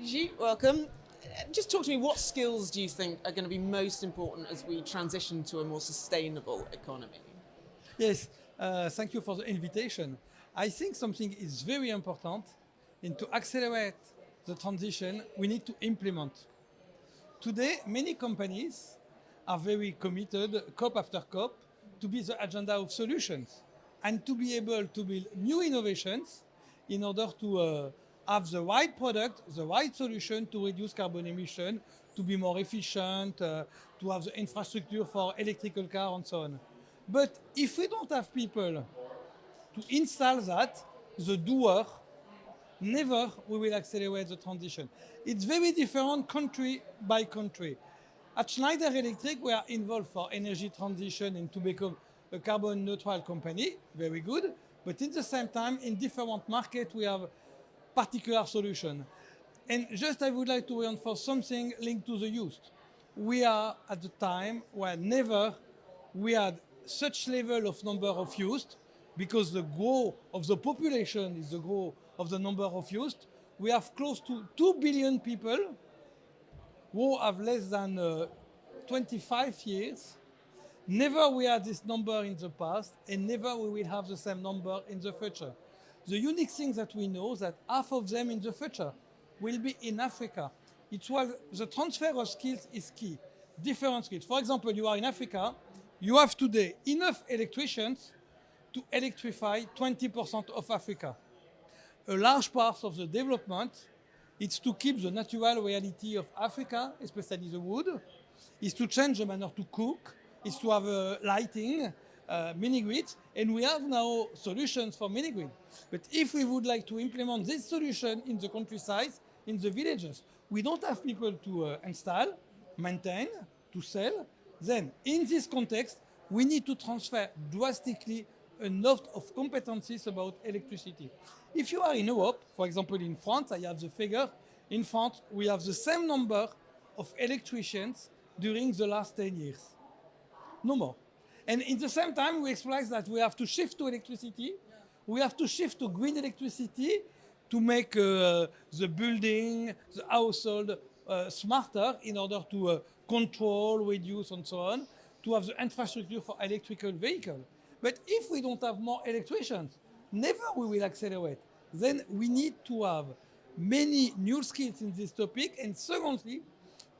Ji, welcome. Just talk to me, what skills do you think are going to be most important as we transition to a more sustainable economy? Yes, thank you for the invitation. I think something is very important, and to accelerate the transition, we need to implement. Today, many companies are very committed, COP after COP, to be the agenda of solutions and to be able to build new innovations in order to have the right product, the right solution to reduce carbon emission, to be more efficient, to have the infrastructure for electrical car and so on. But if we don't have people to install that, the doer, never we will accelerate the transition. It's very different country by country. At Schneider Electric, we are involved for energy transition and to become a carbon neutral company, very good. But at the same time, in different markets, we have particular solution. And just I would like to reinforce something linked to the youth. We are at the time where never we had such level of number of youth, because the growth of the population is the growth of the number of youth. We have close to 2 billion people who have less than 25 years. Never we had this number in the past, and never we will have the same number in the future. The unique thing that we know is that half of them in the future will be in Africa. It's why the transfer of skills is key. Different skills. For example, you are in Africa, you have today enough electricians to electrify 20% of Africa. A large part of the development is to keep the natural reality of Africa, especially the wood, is to change the manner to cook, is to have lighting, mini-grids, and we have now solutions for mini-grid. But if we would like to implement this solution in the countryside, in the villages, we don't have people to install, maintain, to sell, then in this context, we need to transfer drastically a lot of competencies about electricity. If you are in Europe, for example in France, I have the figure, in France we have the same number of electricians during the last 10 years. No more. And in the same time, we explain that we have to shift to electricity. We have to shift to green electricity to make the building, the household smarter in order to control, reduce, and so on, to have the infrastructure for electrical vehicle. But if we don't have more electricians, never we will accelerate. Then we need to have many new skills in this topic. And secondly,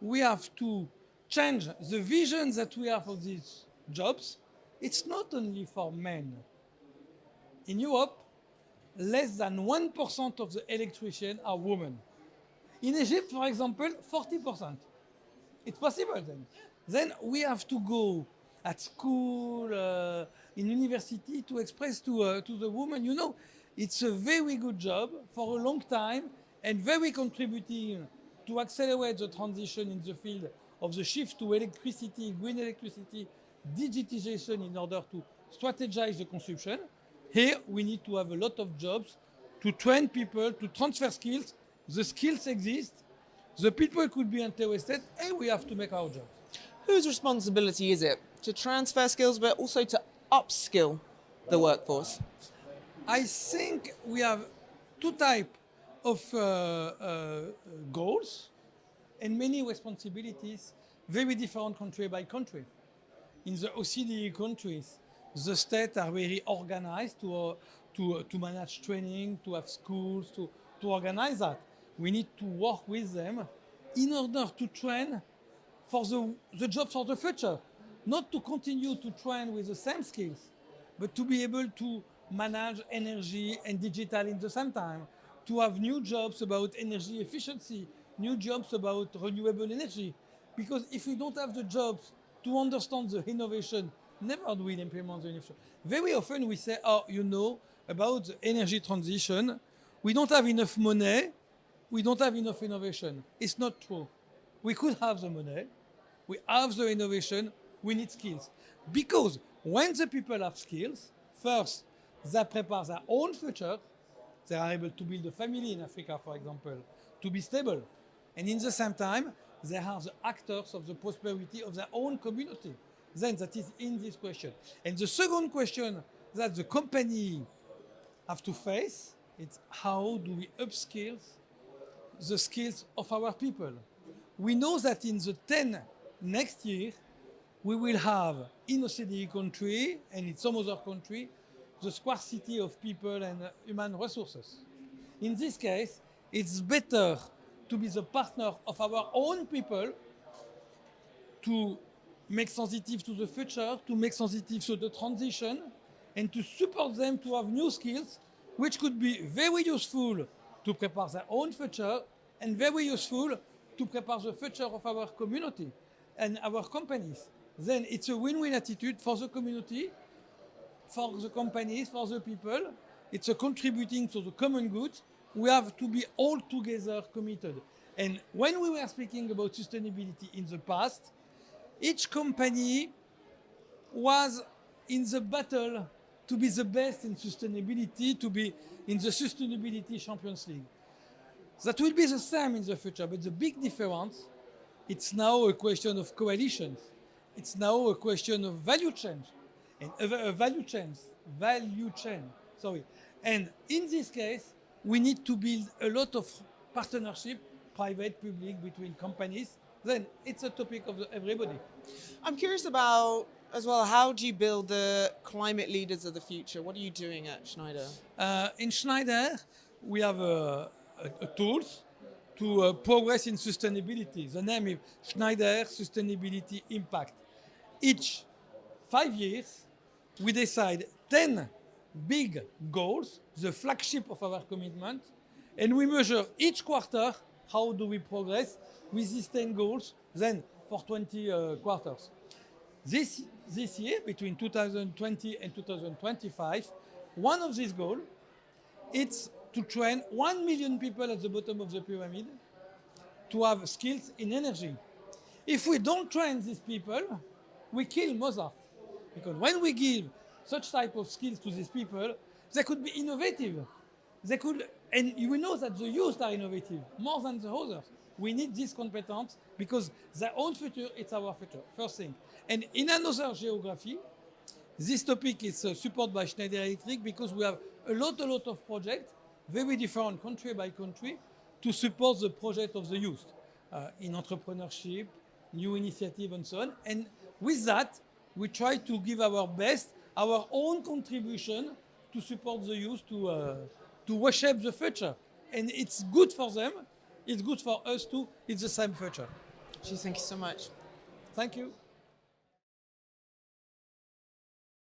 we have to change the vision that we have of these jobs. It's not only for men. In Europe, less than 1% of the electricians are women. In Egypt, for example, 40%. It's possible then. Then we have to go at school, in university, to express to the woman, you know, it's a very good job for a long time and very contributing to accelerate the transition in the field of the shift to electricity, green electricity, digitization in order to strategize the consumption. Here we need to have a lot of jobs to train people, to transfer skills. The skills exist, the people could be interested, and we have to make our job. Whose responsibility is it to transfer skills but also to upskill the workforce? I think we have two types of goals and many responsibilities, very different country by country. In the OECD countries, the states are very organized to manage training, to have schools, to organize that. We need to work with them in order to train for the jobs for the future. Not to continue to train with the same skills, but to be able to manage energy and digital in the same time, to have new jobs about energy efficiency, new jobs about renewable energy. Because if we don't have the jobs to understand the innovation, never do we implement the innovation. Very often we say, oh, you know, about the energy transition, we don't have enough money, we don't have enough innovation. It's not true. We could have the money, we have the innovation, we need skills. Because when the people have skills, first, they prepare their own future, they are able to build a family in Africa, for example, to be stable. And in the same time, they are the actors of the prosperity of their own community. Then that is in this question. And the second question that the company have to face, it's how do we upskill the skills of our people. We know that in the 10 next year, we will have in OCDE country and in some other country the scarcity of people and human resources. In this case, it's better to be the partner of our own people to make sensitive to the future, to make sensitive to the transition, and to support them to have new skills which could be very useful to prepare their own future and very useful to prepare the future of our community and our companies. Then it's a win-win attitude for the community, for the companies, for the people. It's a contributing to the common good. We have to be all together committed. And when we were speaking about sustainability in the past, each company was in the battle to be the best in sustainability, to be in the Sustainability Champions League. That will be the same in the future, but the big difference, it's now a question of coalitions. It's now a question of value chain. And value chain, sorry. And in this case, we need to build a lot of partnership, private, public, between companies. Then it's a topic of everybody. I'm curious about, as well, how do you build the climate leaders of the future? What are you doing at Schneider? In Schneider, we have tools to progress in sustainability. The name is Schneider Sustainability Impact. Each 5 years, we decide 10 big goals, the flagship of our commitment, and we measure each quarter how do we progress with these 10 goals, then for 20 quarters. This year, between 2020 and 2025, one of these goals is to train 1 million people at the bottom of the pyramid to have skills in energy. If we don't train these people, we kill Mozart. Because when we give such type of skills to these people, they could be innovative. And we know that the youth are innovative more than the others. We need this competence because their own future, it's our future, first thing. And in another geography, this topic is supported by Schneider Electric because we have a lot of projects, very different country by country, to support the project of the youth in entrepreneurship, new initiative and so on. And with that, we try to give our best, our own contribution to support the youth to reshape the future. And it's good for them, it's good for us too, it's the same future. Gee, thank you so much. Thank you.